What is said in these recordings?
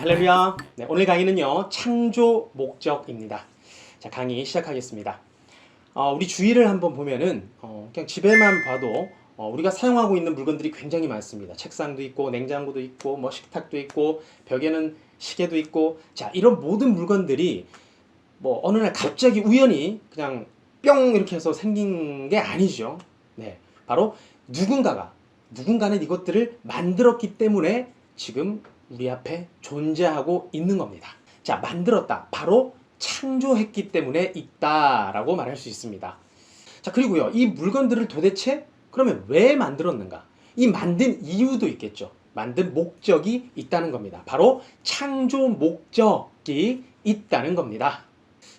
할렐루야. 네, 오늘 강의는요, 창조 목적입니다. 자, 강의 시작하겠습니다. 우리 주위를 한번 보면은, 그냥 집에만 봐도, 우리가 사용하고 있는 물건들이 굉장히 많습니다. 책상도 있고, 냉장고도 있고, 뭐 식탁도 있고, 벽에는 시계도 있고, 자, 이런 모든 물건들이 뭐 어느 날 갑자기 우연히 그냥 뿅 이렇게 해서 생긴 게 아니죠. 네, 바로 누군가는 이것들을 만들었기 때문에 지금 우리 앞에 존재하고 있는 겁니다. 자, 만들었다. 바로 창조했기 때문에 있다라고 말할 수 있습니다. 자, 그리고요, 이 물건들을 도대체 그러면 왜 만들었는가? 이 만든 이유도 있겠죠. 만든 목적이 있다는 겁니다. 바로 창조 목적이 있다는 겁니다.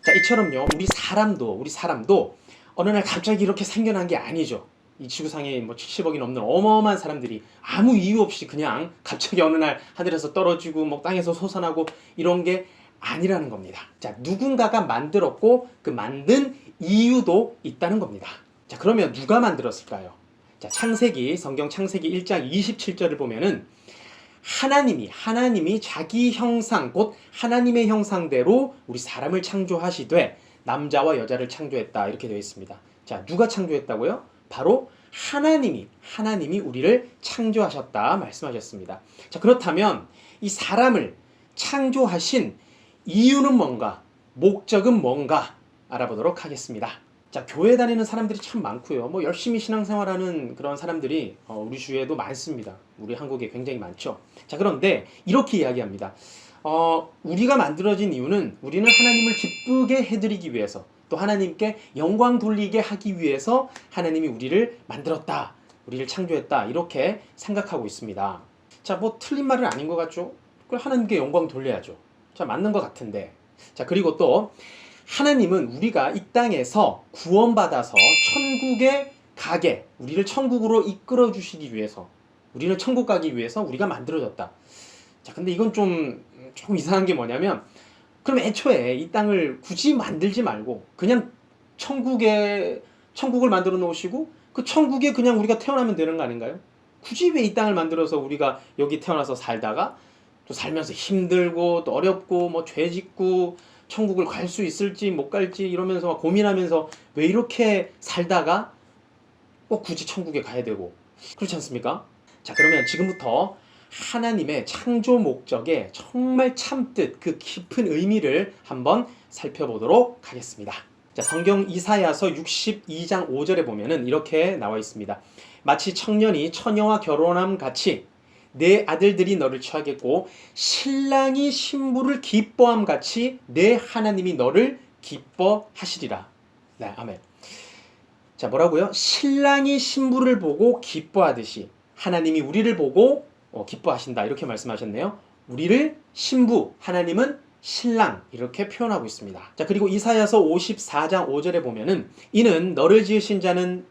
자, 이처럼요, 우리 사람도 어느 날 갑자기 이렇게 생겨난 게 아니죠. 이 지구상에 뭐 70억이 넘는 어마어마한 사람들이 아무 이유 없이 그냥 갑자기 어느 날 하늘에서 떨어지고 뭐 땅에서 솟아나고 이런 게 아니라는 겁니다. 자, 누군가가 만들었고 그 만든 이유도 있다는 겁니다. 자, 그러면 누가 만들었을까요? 자, 성경 창세기 1장 27절을 보면은 하나님이 자기 형상, 곧 하나님의 형상대로 우리 사람을 창조하시되 남자와 여자를 창조했다. 이렇게 되어 있습니다. 자, 누가 창조했다고요? 바로 하나님이 우리를 창조하셨다 말씀하셨습니다. 자, 그렇다면 이 사람을 창조하신 이유는 뭔가, 목적은 뭔가 알아보도록 하겠습니다. 자, 교회 다니는 사람들이 참 많고요. 뭐 열심히 신앙생활하는 그런 사람들이 우리 주위에도 많습니다. 우리 한국에 굉장히 많죠. 자, 그런데 이렇게 이야기합니다. 우리가 만들어진 이유는 우리는 하나님을 기쁘게 해드리기 위해서, 또 하나님께 영광 돌리게 하기 위해서 하나님이 우리를 만들었다, 우리를 창조했다, 이렇게 생각하고 있습니다. 자, 뭐 틀린 말은 아닌 것 같죠? 그럼 하나님께 영광 돌려야죠. 자, 맞는 것 같은데. 자, 그리고 또 하나님은 우리가 이 땅에서 구원받아서 천국에 가게, 우리를 천국으로 이끌어 주시기 위해서, 우리는 천국 가기 위해서 우리가 만들어졌다. 자, 근데 이건 좀 이상한 게 뭐냐면, 그럼 애초에 이 땅을 굳이 만들지 말고 그냥 천국을 만들어 놓으시고 그 천국에 그냥 우리가 태어나면 되는 거 아닌가요? 굳이 왜 이 땅을 만들어서 우리가 여기 태어나서 살다가 또 살면서 힘들고 또 어렵고 뭐 죄 짓고 천국을 갈 수 있을지 못 갈지 이러면서 막 고민하면서 왜 이렇게 살다가 꼭 굳이 천국에 가야 되고, 그렇지 않습니까? 자, 그러면 지금부터 하나님의 창조 목적의 정말 참뜻, 그 깊은 의미를 한번 살펴보도록 하겠습니다. 자, 성경 이사야서 62장 5절에 보면은 이렇게 나와 있습니다. 마치 청년이 처녀와 결혼함 같이 내 아들들이 너를 취하겠고 신랑이 신부를 기뻐함 같이 내 하나님이 너를 기뻐하시리라. 네, 아멘. 자, 뭐라고요? 신랑이 신부를 보고 기뻐하듯이 하나님이 우리를 보고 기뻐하신다, 이렇게 말씀하셨네요. 우리를 신부, 하나님은 신랑, 이렇게 표현하고 있습니다. 자, 그리고 이사야서 54장 5절에 보면은 이는 너를 지으신 자는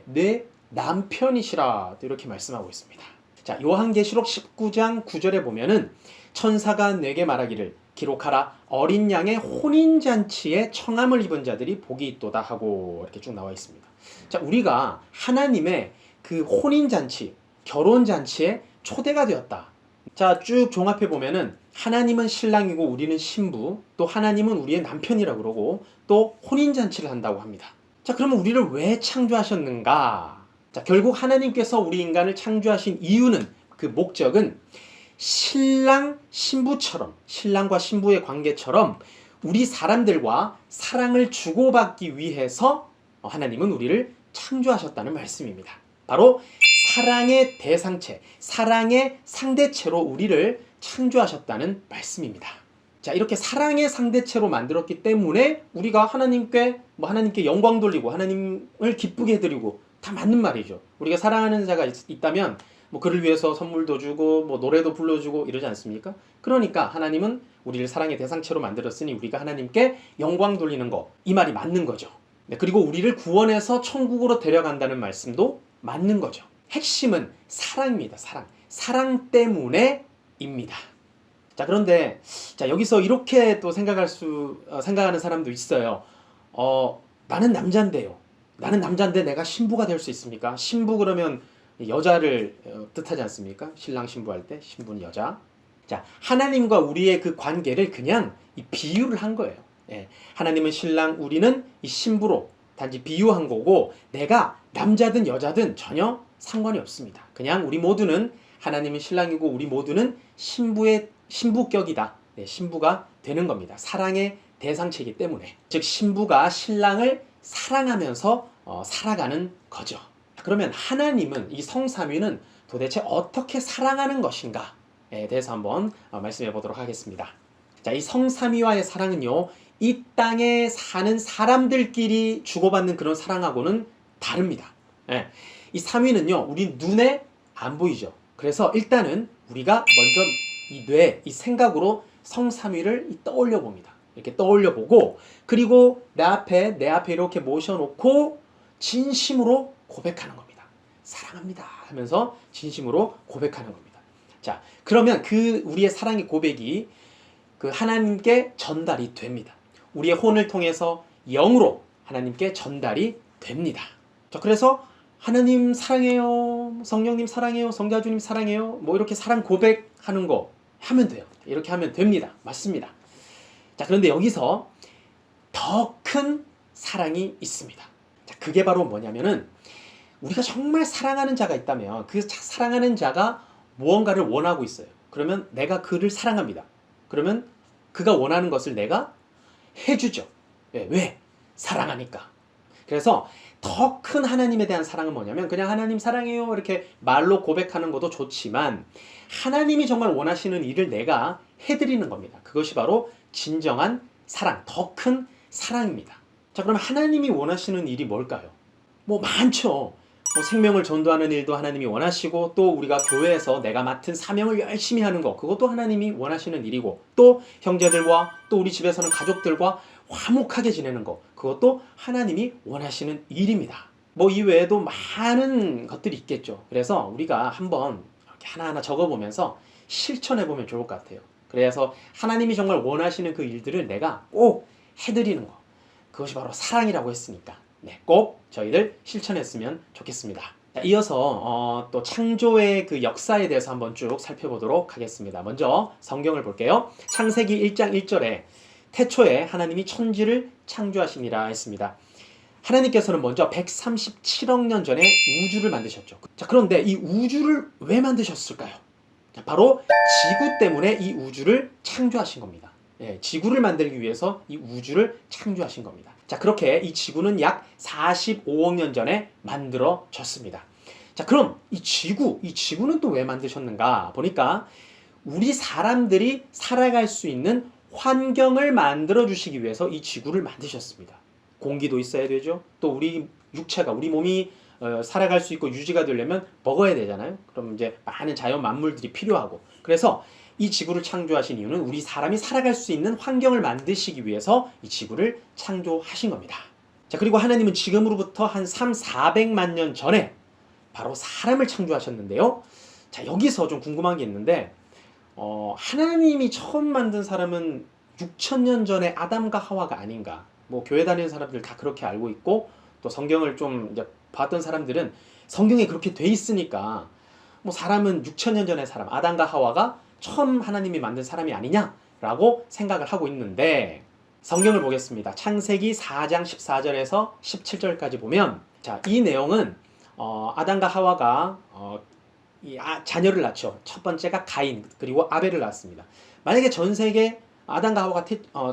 내 남편이시라, 이렇게 말씀하고 있습니다. 자, 요한계시록 19장 9절에 보면은 천사가 내게 말하기를 기록하라, 어린 양의 혼인잔치에 청함을 입은 자들이 복이 있도다 하고, 이렇게 쭉 나와 있습니다. 자, 우리가 하나님의 그 혼인잔치, 결혼잔치에 초대가 되었다. 자, 쭉 종합해 보면은 하나님은 신랑이고 우리는 신부, 또 하나님은 우리의 남편이라고 그러고 또 혼인잔치를 한다고 합니다. 자, 그러면 우리를 왜 창조하셨는가? 자, 결국 하나님께서 우리 인간을 창조하신 이유는, 그 목적은 신랑과 신부의 관계처럼 우리 사람들과 사랑을 주고받기 위해서 하나님은 우리를 창조하셨다는 말씀입니다. 바로 사랑의 대상체, 사랑의 상대체로 우리를 창조하셨다는 말씀입니다. 자, 이렇게 사랑의 상대체로 만들었기 때문에 우리가 하나님께 영광 돌리고 하나님을 기쁘게 해드리고, 다 맞는 말이죠. 우리가 사랑하는 자가 있다면 뭐 그를 위해서 선물도 주고 뭐 노래도 불러주고 이러지 않습니까? 그러니까 하나님은 우리를 사랑의 대상체로 만들었으니 우리가 하나님께 영광 돌리는 거, 이 말이 맞는 거죠. 네, 그리고 우리를 구원해서 천국으로 데려간다는 말씀도 맞는 거죠. 핵심은 사랑입니다. 사랑 때문에입니다. 자, 그런데 여기서 이렇게 또 생각하는 사람도 있어요. 나는 남자인데 내가 신부가 될 수 있습니까? 신부 그러면 여자를 뜻하지 않습니까? 신랑 신부할 때 신부는 여자. 자, 하나님과 우리의 그 관계를 그냥 이 비유를 한 거예요. 예, 하나님은 신랑, 우리는 이 신부로 단지 비유한 거고, 내가 남자든 여자든 전혀 상관이 없습니다. 그냥 우리 모두는 하나님은 신랑이고 우리 모두는 신부격이다. 네, 신부가 되는 겁니다. 사랑의 대상체이기 때문에. 즉 신부가 신랑을 사랑하면서 살아가는 거죠. 그러면 하나님은, 이 성삼위는 도대체 어떻게 사랑하는 것인가에 대해서 한번 말씀해 보도록 하겠습니다. 자, 이 성삼위와의 사랑은요, 이 땅에 사는 사람들끼리 주고받는 그런 사랑하고는 다릅니다. 예, 이 삼위는요, 우리 눈에 안 보이죠. 그래서 일단은 우리가 먼저 이 뇌, 이 생각으로 성삼위를 떠올려 봅니다. 이렇게 떠올려 보고, 그리고 내 앞에 이렇게 모셔놓고 진심으로 고백하는 겁니다. 사랑합니다 하면서 진심으로 고백하는 겁니다. 자, 그러면 그 우리의 사랑의 고백이 그 하나님께 전달이 됩니다. 우리의 혼을 통해서 영으로 하나님께 전달이 됩니다. 자, 그래서 하나님 사랑해요, 성령님 사랑해요, 성자주님 사랑해요, 뭐 이렇게 사랑 고백하는 거 하면 돼요. 이렇게 하면 됩니다. 맞습니다. 자, 그런데 여기서 더 큰 사랑이 있습니다. 자, 그게 바로 뭐냐면은, 우리가 정말 사랑하는 자가 있다면 그 사랑하는 자가 무언가를 원하고 있어요. 그러면 내가 그를 사랑합니다. 그러면 그가 원하는 것을 내가 해주죠. 왜? 사랑하니까. 그래서 더 큰 하나님에 대한 사랑은 뭐냐면, 그냥 하나님 사랑해요 이렇게 말로 고백하는 것도 좋지만, 하나님이 정말 원하시는 일을 내가 해드리는 겁니다. 그것이 바로 진정한 사랑, 더 큰 사랑입니다. 자, 그러면 하나님이 원하시는 일이 뭘까요? 뭐 많죠. 뭐 생명을 전도하는 일도 하나님이 원하시고, 또 우리가 교회에서 내가 맡은 사명을 열심히 하는 거, 그것도 하나님이 원하시는 일이고, 또 형제들과 또 우리 집에서는 가족들과 화목하게 지내는 거, 그것도 하나님이 원하시는 일입니다. 뭐 이외에도 많은 것들이 있겠죠. 그래서 우리가 한번 이렇게 하나하나 적어보면서 실천해보면 좋을 것 같아요. 그래서 하나님이 정말 원하시는 그 일들을 내가 꼭 해드리는 거, 그것이 바로 사랑이라고 했으니까 꼭 저희들 실천했으면 좋겠습니다. 자, 이어서 또 창조의 그 역사에 대해서 한번 쭉 살펴보도록 하겠습니다. 먼저 성경을 볼게요. 창세기 1장 1절에 태초에 하나님이 천지를 창조하시니라 했습니다. 하나님께서는 먼저 137억 년 전에 우주를 만드셨죠. 자, 그런데 이 우주를 왜 만드셨을까요? 자, 바로 지구 때문에 이 우주를 창조하신 겁니다. 지구를 만들기 위해서 이 우주를 창조하신 겁니다. 자, 그렇게 이 지구는 약 45억 년 전에 만들어졌습니다. 자, 그럼 이 지구는 또 왜 만드셨는가 보니까, 우리 사람들이 살아갈 수 있는 환경을 만들어 주시기 위해서 이 지구를 만드셨습니다. 공기도 있어야 되죠. 또 우리 육체가, 우리 몸이 살아갈 수 있고 유지가 되려면 먹어야 되잖아요. 그럼 이제 많은 자연 만물들이 필요하고, 그래서 이 지구를 창조하신 이유는 우리 사람이 살아갈 수 있는 환경을 만드시기 위해서 이 지구를 창조하신 겁니다. 자, 그리고 하나님은 지금으로부터 한 400만 년 전에 바로 사람을 창조하셨는데요. 자, 여기서 좀 궁금한 게 있는데, 하나님이 처음 만든 사람은 6,000년 전에 아담과 하와가 아닌가. 뭐 교회 다니는 사람들 다 그렇게 알고 있고, 또 성경을 좀 이제 봤던 사람들은 성경에 그렇게 돼 있으니까, 뭐 사람은 6,000년 전의 사람, 아담과 하와가 처음 하나님이 만든 사람이 아니냐라고 생각을 하고 있는데, 성경을 보겠습니다. 창세기 4장 14절에서 17절까지 보면, 자, 이 내용은 아담과 하와가 자녀를 낳죠. 첫 번째가 가인, 그리고 아벨을 낳았습니다. 만약에 전 세계 아담과 하와가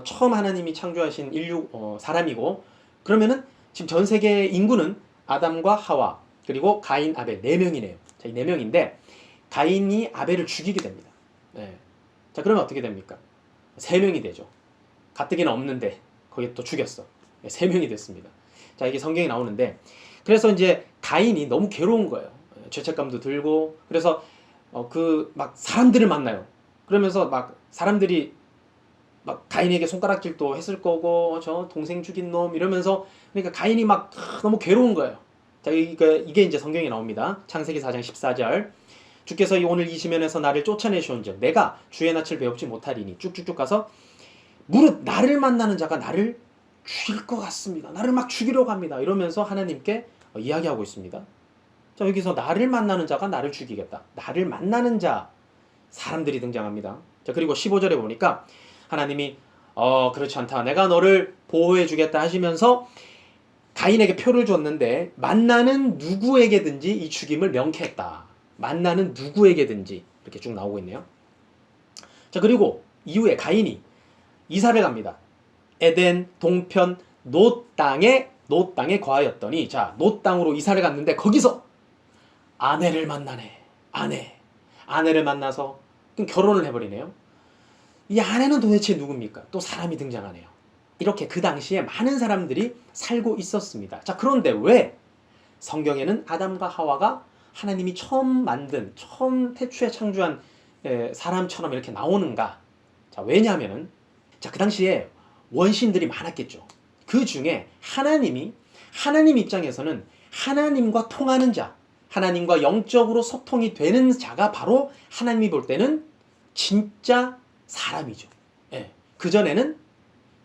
처음 하나님이 창조하신 인류 사람이고, 그러면은 지금 전 세계 인구는 아담과 하와 그리고 가인, 아벨 4명이네요. 자, 이 4명인데 가인이 아벨을 죽이게 됩니다. 자, 그러면 어떻게 됩니까? 3명이 되죠. 가뜩이나 없는데 거기 또 죽였어. 3명이 됐습니다. 자, 이게 성경에 나오는데, 그래서 이제 가인이 너무 괴로운 거예요. 죄책감도 들고, 그래서 막 사람들을 만나요. 그러면서 막 사람들이 막 가인에게 손가락질도 했을 거고, 저 동생 죽인 놈 이러면서, 그러니까 가인이 막 너무 괴로운 거예요. 자, 이게 이제 성경에 나옵니다. 창세기 4장 14절. 주께서 오늘 이 시면에서 나를 쫓아내시온즉 내가 주의 낯을 배웁지 못하리니, 쭉쭉쭉 가서 무릇 나를 만나는 자가 나를 죽일 것 같습니다. 나를 막 죽이려고 합니다. 이러면서 하나님께 이야기하고 있습니다. 자, 여기서 나를 만나는 자가 나를 죽이겠다. 나를 만나는 자, 사람들이 등장합니다. 자, 그리고 15절에 보니까 하나님이 그렇지 않다. 내가 너를 보호해 주겠다 하시면서 가인에게 표를 줬는데 만나는 누구에게든지 이 죽임을 명쾌했다. 만나는 누구에게든지 이렇게 쭉 나오고 있네요. 자, 그리고 이후에 가인이 이사를 갑니다. 에덴 동편 놋 땅에 거하였더니, 자, 놋 땅으로 이사를 갔는데 거기서 아내를 만나네. 아내를 만나서 결혼을 해버리네요. 이 아내는 도대체 누굽니까? 또 사람이 등장하네요. 이렇게 그 당시에 많은 사람들이 살고 있었습니다. 자, 그런데 왜 성경에는 아담과 하와가 하나님이 처음 태초에 창조한 사람처럼 이렇게 나오는가? 자, 왜냐하면은, 자, 그 당시에 원신들이 많았겠죠. 그 중에 하나님 입장에서는 하나님과 통하는 자, 하나님과 영적으로 소통이 되는 자가 바로 하나님이 볼 때는 진짜 사람이죠. 예. 그전에는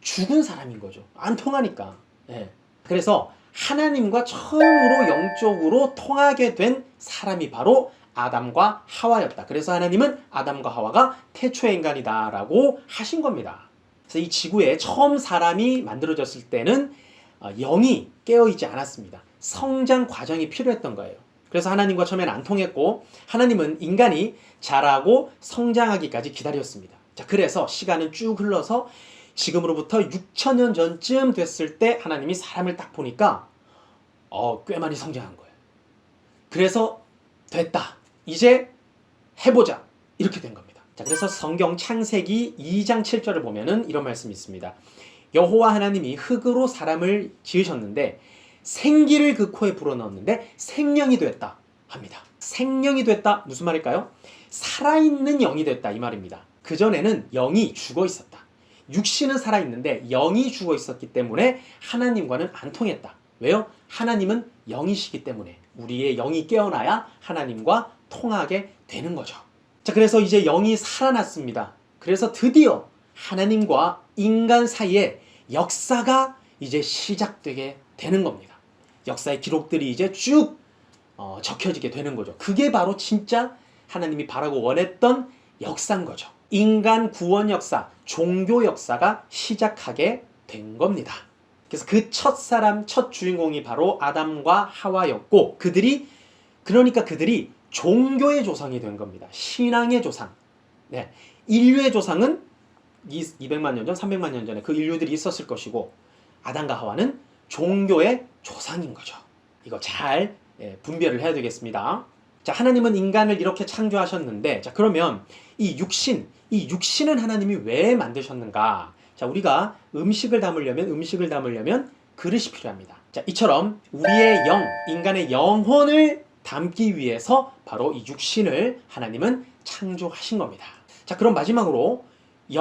죽은 사람인 거죠. 안 통하니까. 예. 그래서 하나님과 처음으로 영적으로 통하게 된 사람이 바로 아담과 하와였다. 그래서 하나님은 아담과 하와가 태초의 인간이다라고 하신 겁니다. 그래서 이 지구에 처음 사람이 만들어졌을 때는 영이 깨어있지 않았습니다. 성장 과정이 필요했던 거예요. 그래서 하나님과 처음에는 안 통했고 하나님은 인간이 자라고 성장하기까지 기다렸습니다. 자, 그래서 시간은 쭉 흘러서 지금으로부터 6천년 전쯤 됐을 때 하나님이 사람을 딱 보니까 꽤 많이 성장한 거예요. 그래서 됐다. 이제 해보자. 이렇게 된 겁니다. 자, 그래서 성경 창세기 2장 7절을 보면은 이런 말씀이 있습니다. 여호와 하나님이 흙으로 사람을 지으셨는데 생기를 그 코에 불어넣었는데 생명이 됐다 합니다. 생명이 됐다. 무슨 말일까요? 살아있는 영이 됐다 이 말입니다. 그전에는 영이 죽어 있었다. 육신은 살아있는데 영이 죽어 있었기 때문에 하나님과는 안 통했다. 왜요? 하나님은 영이시기 때문에 우리의 영이 깨어나야 하나님과 통하게 되는 거죠. 자, 그래서 이제 영이 살아났습니다. 그래서 드디어 하나님과 인간 사이에 역사가 이제 시작되게 되는 겁니다. 역사의 기록들이 이제 쭉 적혀지게 되는 거죠. 그게 바로 진짜 하나님이 바라고 원했던 역사인 거죠. 인간 구원 역사, 종교 역사가 시작하게 된 겁니다. 그래서 그 첫 주인공이 바로 아담과 하와였고 그들이 종교의 조상이 된 겁니다. 신앙의 조상. 네. 인류의 조상은 200만 년 전, 300만 년 전에 그 인류들이 있었을 것이고 아담과 하와는 종교의 조상인 거죠. 이거 잘 분별을 해야 되겠습니다. 자, 하나님은 인간을 이렇게 창조하셨는데, 자, 그러면 이 육신은 하나님이 왜 만드셨는가? 자, 우리가 음식을 담으려면 그릇이 필요합니다. 자, 이처럼 우리의 인간의 영혼을 담기 위해서 바로 이 육신을 하나님은 창조하신 겁니다. 자, 그럼 마지막으로 이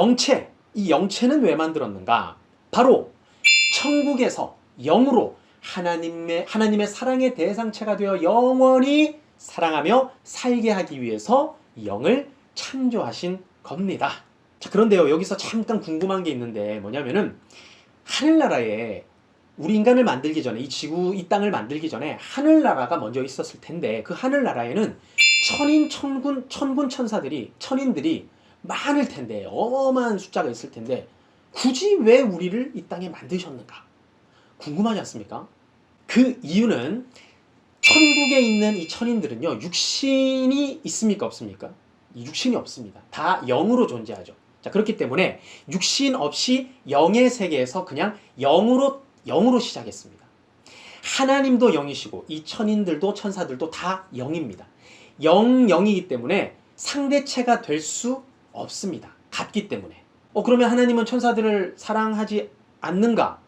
영체는 왜 만들었는가? 바로 천국에서 영으로 하나님의 사랑의 대상체가 되어 영원히 사랑하며 살게 하기 위해서 영을 창조하신 겁니다. 자, 그런데요, 여기서 잠깐 궁금한 게 있는데 뭐냐면은 하늘나라에 우리 인간을 만들기 전에 이 땅을 만들기 전에 하늘나라가 먼저 있었을 텐데 그 하늘나라에는 천군 천인들이 많을 텐데 어마어마한 숫자가 있을 텐데 굳이 왜 우리를 이 땅에 만드셨는가? 궁금하지 않습니까? 그 이유는 천국에 있는 이 천인들은요, 육신이 있습니까? 없습니까? 이 육신이 없습니다. 다 영으로 존재하죠. 자, 그렇기 때문에 육신 없이 영의 세계에서 그냥 영으로 시작했습니다. 하나님도 영이시고 이 천인들도 천사들도 다 영입니다. 영이기 때문에 상대체가 될 수 없습니다. 같기 때문에. 그러면 하나님은 천사들을 사랑하지 않는가?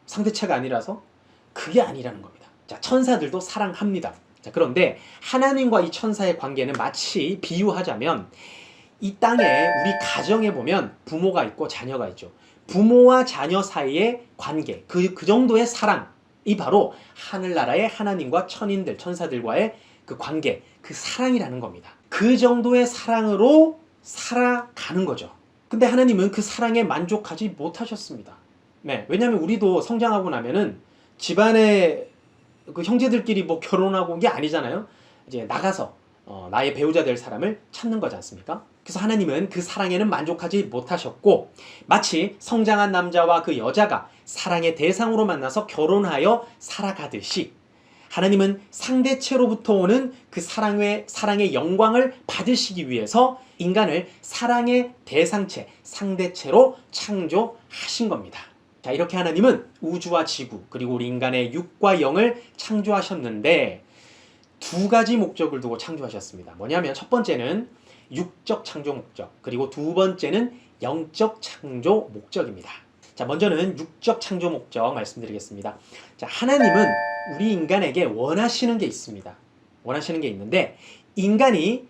상대체가 아니라서? 그게 아니라는 겁니다. 자, 천사들도 사랑합니다. 자, 그런데 하나님과 이 천사의 관계는 마치 비유하자면 이 땅에 우리 가정에 보면 부모가 있고 자녀가 있죠. 부모와 자녀 사이의 관계, 그 정도의 사랑이 바로 하늘나라의 하나님과 천사들과의 그 관계, 그 사랑이라는 겁니다. 그 정도의 사랑으로 살아가는 거죠. 근데 하나님은 그 사랑에 만족하지 못하셨습니다. 네, 왜냐하면 우리도 성장하고 나면은 집안에 그 형제들끼리 뭐 결혼하고 게 아니잖아요. 이제 나가서 나의 배우자 될 사람을 찾는 거지 않습니까? 그래서 하나님은 그 사랑에는 만족하지 못하셨고 마치 성장한 남자와 그 여자가 사랑의 대상으로 만나서 결혼하여 살아가듯이 하나님은 상대체로부터 오는 그 사랑의 영광을 받으시기 위해서 인간을 사랑의 대상체, 상대체로 창조하신 겁니다. 자, 이렇게 하나님은 우주와 지구 그리고 우리 인간의 육과 영을 창조하셨는데 두 가지 목적을 두고 창조하셨습니다. 뭐냐면 첫 번째는 육적 창조 목적, 그리고 두 번째는 영적 창조 목적입니다. 자, 먼저는 육적 창조 목적 말씀드리겠습니다. 자, 하나님은 우리 인간에게 원하시는 게 있습니다. 원하시는 게 있는데 인간이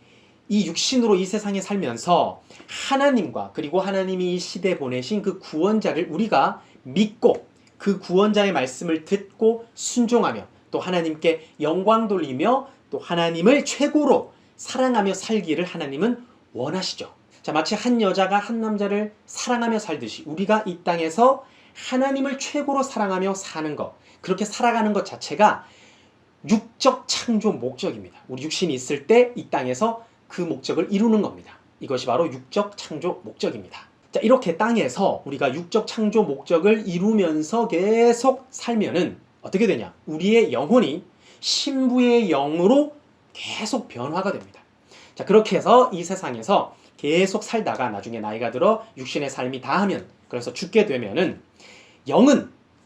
이 육신으로 이 세상에 살면서 하나님과 그리고 하나님이 이 시대에 보내신 그 구원자를 우리가 믿고 그 구원자의 말씀을 듣고 순종하며 또 하나님께 영광 돌리며 또 하나님을 최고로 사랑하며 살기를 하나님은 원하시죠. 자, 마치 한 여자가 한 남자를 사랑하며 살듯이 우리가 이 땅에서 하나님을 최고로 사랑하며 사는 것, 그렇게 살아가는 것 자체가 육적 창조 목적입니다. 우리 육신이 있을 때 이 땅에서 그 목적을 이루는 겁니다. 이것이 바로 육적 창조 목적입니다. 자, 이렇게 땅에서 우리가 육적 창조 목적을 이루면서 계속 살면은 어떻게 되냐? 우리의 영혼이 신부의 영으로 계속 변화가 됩니다. 자, 그렇게 해서 이 세상에서 계속 살다가 나중에 나이가 들어 육신의 삶이 다하면, 그래서 죽게 되면은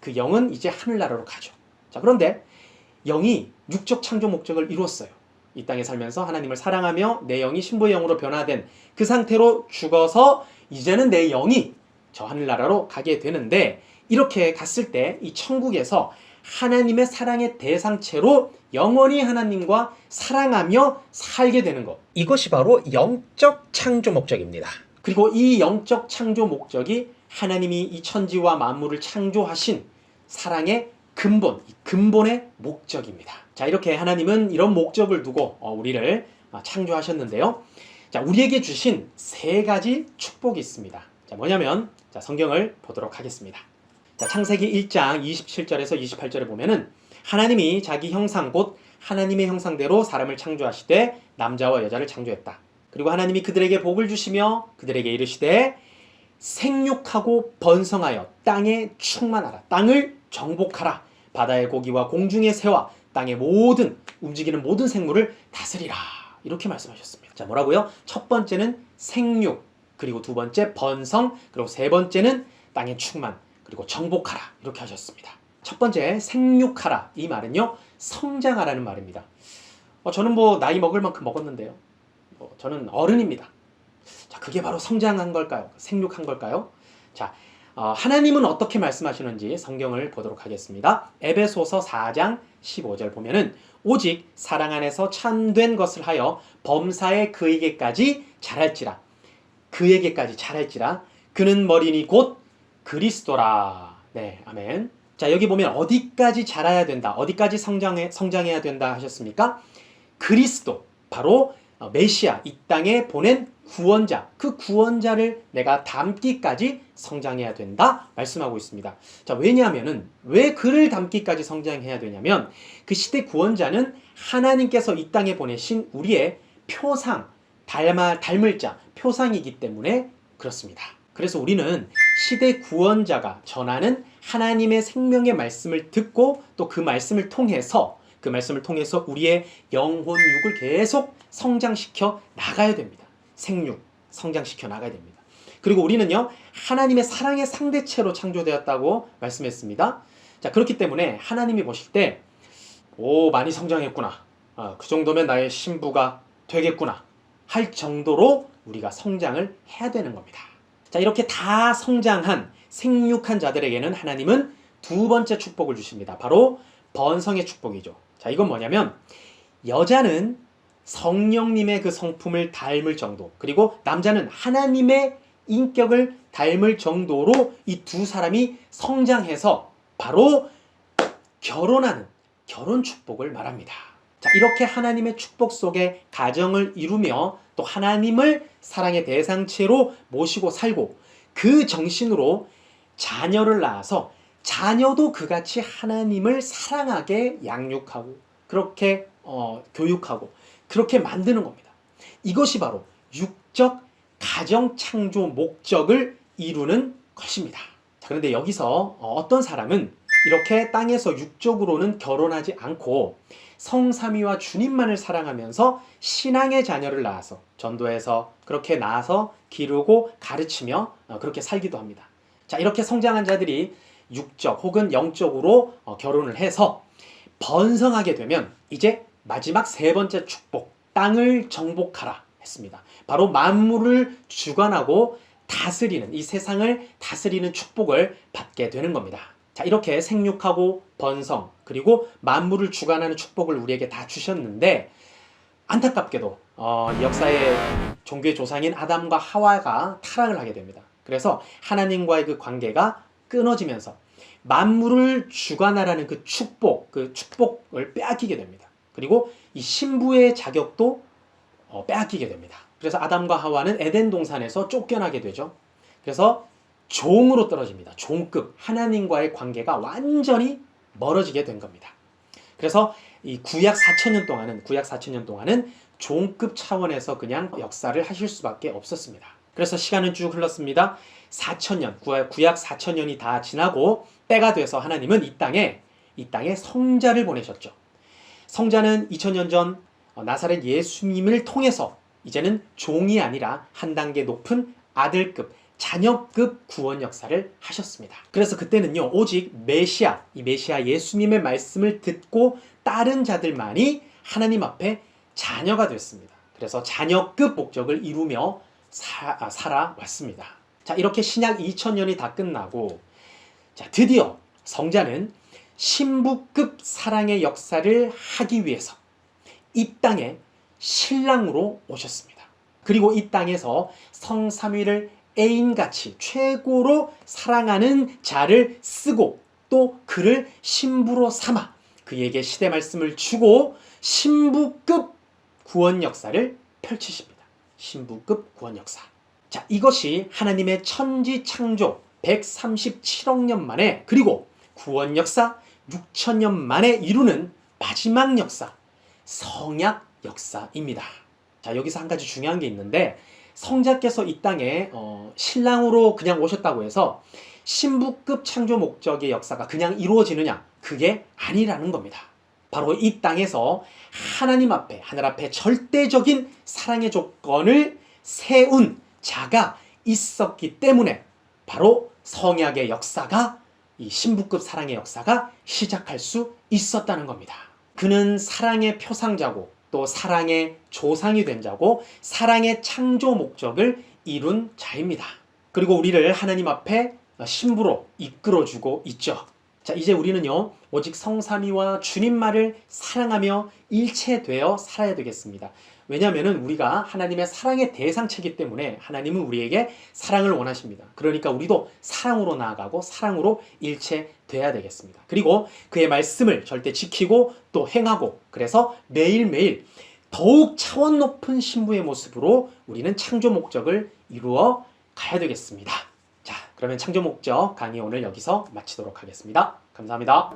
그 영은 이제 하늘나라로 가죠. 자, 그런데 영이 육적 창조 목적을 이루었어요. 이 땅에 살면서 하나님을 사랑하며 내 영이 신부의 영으로 변화된 그 상태로 죽어서 이제는 내 영이 저 하늘나라로 가게 되는데, 이렇게 갔을 때 이 천국에서 하나님의 사랑의 대상체로 영원히 하나님과 사랑하며 살게 되는 것, 이것이 바로 영적 창조 목적입니다. 그리고 이 영적 창조 목적이 하나님이 이 천지와 만물을 창조하신 사랑의 근본, 이 근본의 목적입니다. 자, 이렇게 하나님은 이런 목적을 두고 우리를 창조하셨는데요. 자, 우리에게 주신 세 가지 축복이 있습니다. 자, 뭐냐면, 자, 성경을 보도록 하겠습니다. 자, 창세기 1장 27절에서 28절에 보면은 하나님이 자기 형상 곧 하나님의 형상대로 사람을 창조하시되 남자와 여자를 창조했다. 그리고 하나님이 그들에게 복을 주시며 그들에게 이르시되 생육하고 번성하여 땅에 충만하라. 땅을 정복하라. 바다의 고기와 공중의 새와 땅의 모든 움직이는 모든 생물을 다스리라. 이렇게 말씀하셨습니다. 자, 뭐라고요? 첫 번째는 생육, 그리고 두 번째 번성, 그리고 세 번째는 땅의 충만, 그리고 정복하라. 이렇게 하셨습니다. 첫 번째 생육하라, 이 말은요 성장하라는 말입니다. 저는 나이 먹을 만큼 먹었는데요. 저는 어른입니다. 자, 그게 바로 성장한 걸까요? 생육한 걸까요? 자, 하나님은 어떻게 말씀하시는지 성경을 보도록 하겠습니다. 에베소서 4장 15절 보면은 오직 사랑 안에서 참된 것을 하여 범사에 그에게까지 자랄지라. 그에게까지 자랄지라. 그는 머리니 곧 그리스도라. 네, 아멘. 자, 여기 보면 어디까지 자라야 된다, 어디까지 성장해야 된다 하셨습니까? 그리스도, 바로 메시아, 이 땅에 보낸 구원자, 그 구원자를 내가 닮기까지 성장해야 된다 말씀하고 있습니다. 자, 왜냐하면은 왜 그를 닮기까지 성장해야 되냐면 그 시대 구원자는 하나님께서 이 땅에 보내신 우리의 표상, 닮을 자, 표상이기 때문에 그렇습니다. 그래서 우리는 시대 구원자가 전하는 하나님의 생명의 말씀을 듣고 또 그 말씀을 통해서 우리의 영혼 육을 계속 성장시켜 나가야 됩니다. 생육, 성장시켜 나가야 됩니다. 그리고 우리는요 하나님의 사랑의 상대체로 창조되었다고 말씀했습니다. 자, 그렇기 때문에 하나님이 보실 때 많이 성장했구나, 그 정도면 나의 신부가 되겠구나 할 정도로 우리가 성장을 해야 되는 겁니다. 자, 이렇게 다 성장한 생육한 자들에게는 하나님은 두 번째 축복을 주십니다. 바로 번성의 축복이죠. 자, 이건 뭐냐면 여자는 성령님의 그 성품을 닮을 정도, 그리고 남자는 하나님의 인격을 닮을 정도로 이 두 사람이 성장해서 바로 결혼하는 결혼 축복을 말합니다. 자, 이렇게 하나님의 축복 속에 가정을 이루며 또 하나님을 사랑의 대상체로 모시고 살고 그 정신으로 자녀를 낳아서 자녀도 그같이 하나님을 사랑하게 양육하고 그렇게 교육하고 그렇게 만드는 겁니다. 이것이 바로 육적 가정 창조 목적을 이루는 것입니다. 자, 그런데 여기서 어떤 사람은 이렇게 땅에서 육적으로는 결혼하지 않고 성삼위와 주님만을 사랑하면서 신앙의 자녀를 낳아서 전도해서 그렇게 낳아서 기르고 가르치며 그렇게 살기도 합니다. 자, 이렇게 성장한 자들이 육적 혹은 영적으로 결혼을 해서 번성하게 되면 이제 마지막 세 번째 축복, 땅을 정복하라 했습니다. 바로 만물을 주관하고 다스리는, 이 세상을 다스리는 축복을 받게 되는 겁니다. 자, 이렇게 생육하고 번성, 그리고 만물을 주관하는 축복을 우리에게 다 주셨는데, 안타깝게도 역사의 종교의 조상인 아담과 하와가 타락을 하게 됩니다. 그래서 하나님과의 그 관계가 끊어지면서 만물을 주관하라는 그 축복을 빼앗기게 됩니다. 그리고 이 신부의 자격도 빼앗기게 됩니다. 그래서 아담과 하와는 에덴 동산에서 쫓겨나게 되죠. 그래서 종으로 떨어집니다. 종급, 하나님과의 관계가 완전히 멀어지게 된 겁니다. 그래서 이 구약 4천년 동안은 종급 차원에서 그냥 역사를 하실 수밖에 없었습니다. 그래서 시간은 쭉 흘렀습니다. 4천년, 구약 4천년이 다 지나고 때가 돼서 하나님은 이 땅에 성자를 보내셨죠. 성자는 2000년 전 나사렛 예수님을 통해서 이제는 종이 아니라 한 단계 높은 아들급, 자녀급 구원 역사를 하셨습니다. 그래서 그때는요, 오직 이 메시아 예수님의 말씀을 듣고 따른 자들만이 하나님 앞에 자녀가 됐습니다. 그래서 자녀급 목적을 이루며 살아왔습니다. 자, 이렇게 신약 2000년이 다 끝나고, 자, 드디어 성자는 신부급 사랑의 역사를 하기 위해서 이 땅에 신랑으로 오셨습니다. 그리고 이 땅에서 성삼위를 애인같이 최고로 사랑하는 자를 쓰고 또 그를 신부로 삼아 그에게 시대 말씀을 주고 신부급 구원 역사를 펼치십니다. 신부급 구원 역사. 자, 이것이 하나님의 천지 창조 137억 년 만에, 그리고 구원 역사 6천년 만에 이루는 마지막 역사, 성약 역사입니다. 자, 여기서 한 가지 중요한 게 있는데, 성자께서 이 땅에 신랑으로 그냥 오셨다고 해서 신부급 창조 목적의 역사가 그냥 이루어지느냐? 그게 아니라는 겁니다. 바로 이 땅에서 하나님 앞에, 하늘 앞에 절대적인 사랑의 조건을 세운 자가 있었기 때문에 바로 성약의 역사가, 이 신부급 사랑의 역사가 시작할 수 있었다는 겁니다. 그는 사랑의 표상자고 또 사랑의 조상이 된 자고 사랑의 창조 목적을 이룬 자입니다. 그리고 우리를 하나님 앞에 신부로 이끌어주고 있죠. 자, 이제 우리는요, 오직 성삼위와 주님만을 사랑하며 일체되어 살아야 되겠습니다. 왜냐하면 우리가 하나님의 사랑의 대상체이기 때문에 하나님은 우리에게 사랑을 원하십니다. 그러니까 우리도 사랑으로 나아가고 사랑으로 일체돼야 되겠습니다. 그리고 그의 말씀을 절대 지키고 또 행하고, 그래서 매일매일 더욱 차원 높은 신부의 모습으로 우리는 창조 목적을 이루어 가야 되겠습니다. 자, 그러면 창조 목적 강의 오늘 여기서 마치도록 하겠습니다. 감사합니다.